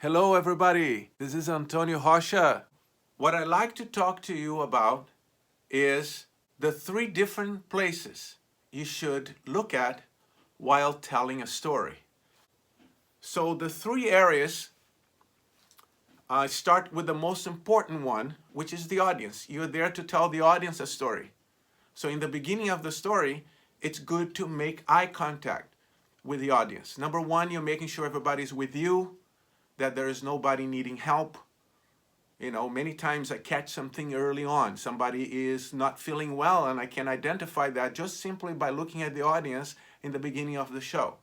Hello, everybody. This is Antonio Rocha. What I'd like to talk to you about is the three different places you should look at while telling a story. So, the three areas, I start with the most important one, which is the audience. You're there to tell the audience a story. So, in the beginning of the story, it's good to make eye contact with the audience. Number one, you're making sure everybody's with you, that there is nobody needing help. Many times I catch something early on. Somebody is not feeling well, and I can identify that just simply by looking at the audience in the beginning of the show.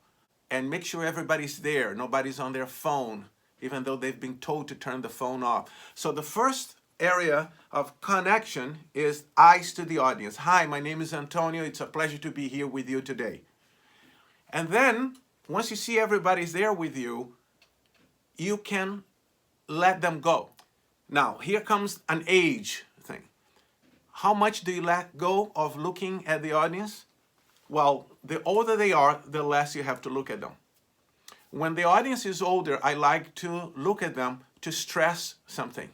And make sure everybody's there. Nobody's on their phone, even though they've been told to turn the phone off. So the first area of connection is eyes to the audience. Hi, my name is Antonio. It's a pleasure to be here with you today. And then, once you see everybody's there with you, you can let them go. Now, here comes an age thing. How much do you let go of looking at the audience? Well, the older they are, the less you have to look at them. When the audience is older, I like to look at them to stress something,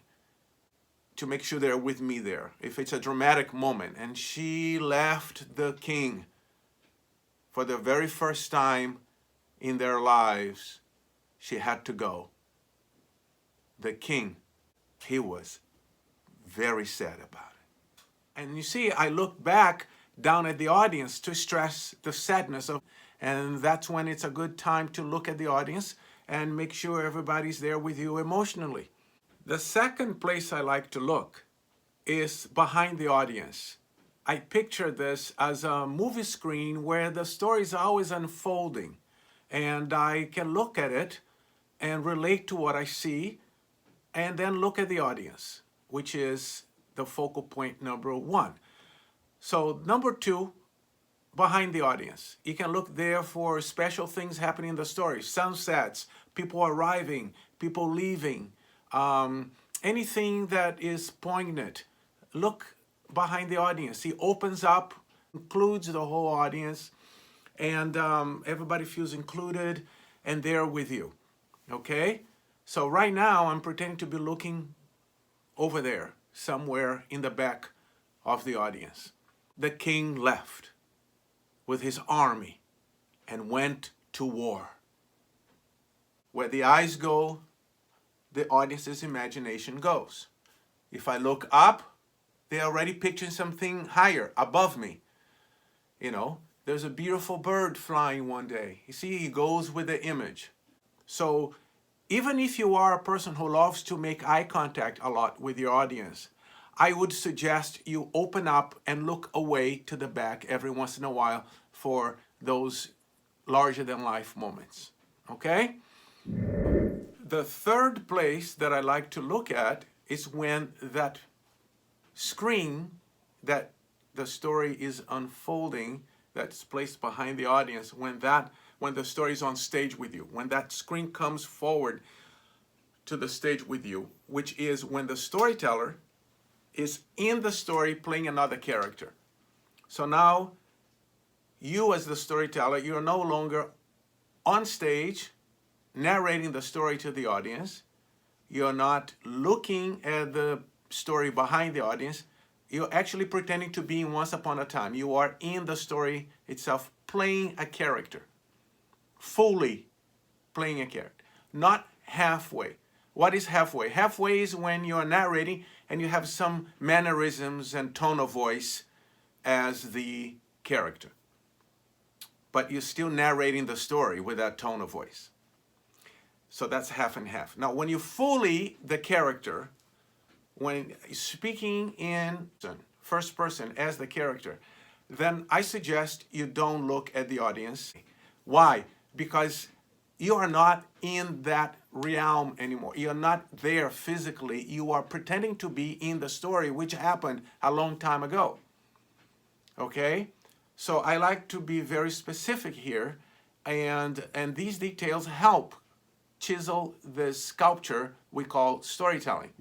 to make sure they're with me there. If it's a dramatic moment, and she left the king for the very first time in their lives, she had to go. The king, he was very sad about it. And you see, I look back down at the audience to stress the sadness of, and that's when it's a good time to look at the audience and make sure everybody's there with you emotionally. The second place I like to look is behind the audience. I picture this as a movie screen where the story is always unfolding, and I can look at it and relate to what I see, and then look at the audience, which is the focal point number one. So number two, behind the audience. You can look there for special things happening in the story. Sunsets, people arriving, people leaving, anything that is poignant. Look behind the audience. He opens up, includes the whole audience, and everybody feels included and they're with you, okay? So right now, I'm pretending to be looking over there, somewhere in the back of the audience. The king left with his army and went to war. Where the eyes go, the audience's imagination goes. If I look up, they're already picturing something higher, above me. There's a beautiful bird flying one day. You see, he goes with the image. So even if you are a person who loves to make eye contact a lot with your audience, I would suggest you open up and look away to the back every once in a while for those larger than life moments, okay? The third place that I like to look at is when that screen that the story is unfolding, that's placed behind the audience, when the story is on stage with you, when that screen comes forward to the stage with you, which is when the storyteller is in the story playing another character. So now, you as the storyteller, you're no longer on stage narrating the story to the audience. You're not looking at the story behind the audience. You're actually pretending to be in Once Upon a Time. You are in the story itself, playing a character. Fully playing a character, not halfway. What is halfway? Halfway is when you're narrating and you have some mannerisms and tone of voice as the character, but you're still narrating the story with that tone of voice. So that's half and half. Now, when you're fully the character, when speaking in first person as the character, then I suggest you don't look at the audience. Why? Because you are not in that realm anymore. You're not there physically. You are pretending to be in the story, which happened a long time ago. Okay? So I like to be very specific here, and these details help chisel the sculpture we call storytelling.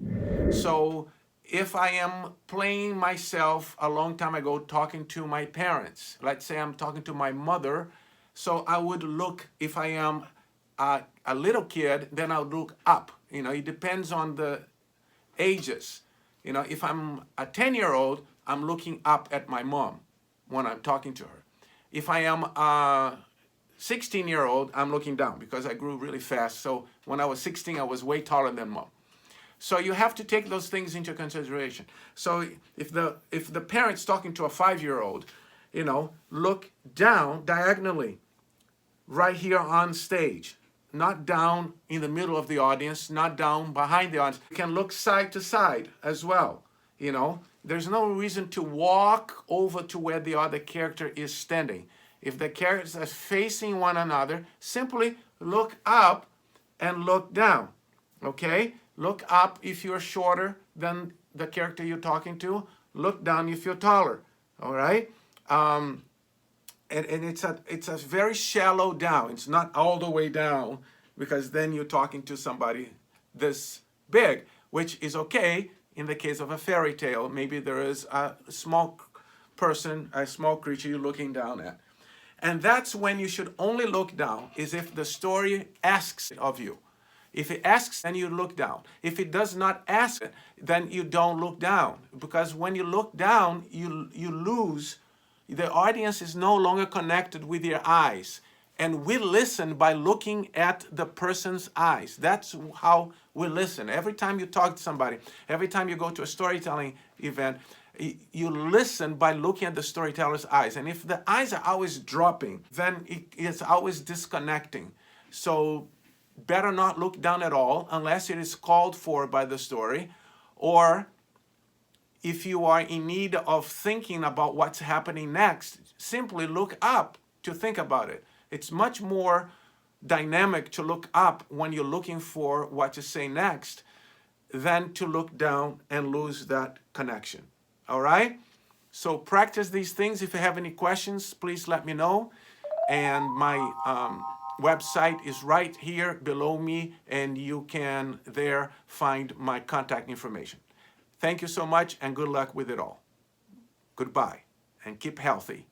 So if I am playing myself a long time ago talking to my parents, let's say I'm talking to my mother, so I would look, if I am a a little kid, then I'll look up. It depends on the ages. If I'm a 10-year-old, I'm looking up at my mom when I'm talking to her. If I am a 16-year-old, I'm looking down because I grew really fast. So when I was 16, I was way taller than mom. So you have to take those things into consideration. So if the parent's talking to a 5-year-old, look down diagonally, right here on stage, not down in the middle of the audience, not down behind the audience. You can look side to side as well. There's no reason to walk over to where the other character is standing. If the characters are facing one another, simply look up and look down. Okay? Look up if you're shorter than the character you're talking to. Look down if you're taller. All right? And it's a very shallow down. It's not all the way down, because then you're talking to somebody this big, which is okay in the case of a fairy tale. Maybe there is a small person, a small creature you're looking down at. And that's when you should only look down, is if the story asks of you. If it asks, then you look down. If it does not ask, then you don't look down. Because when you look down, you lose. The audience is no longer connected with your eyes. And we listen by looking at the person's eyes. That's how we listen. Every time you talk to somebody, every time you go to a storytelling event, you listen by looking at the storyteller's eyes. And if the eyes are always dropping, then it's always disconnecting. So better not look down at all unless it is called for by the story, or if you are in need of thinking about what's happening next, simply look up to think about it. It's much more dynamic to look up when you're looking for what to say next than to look down and lose that connection. All right? So practice these things. If you have any questions, please let me know. And my website is right here below me, and you can there find my contact information. Thank you so much, and good luck with it all. Goodbye, and keep healthy.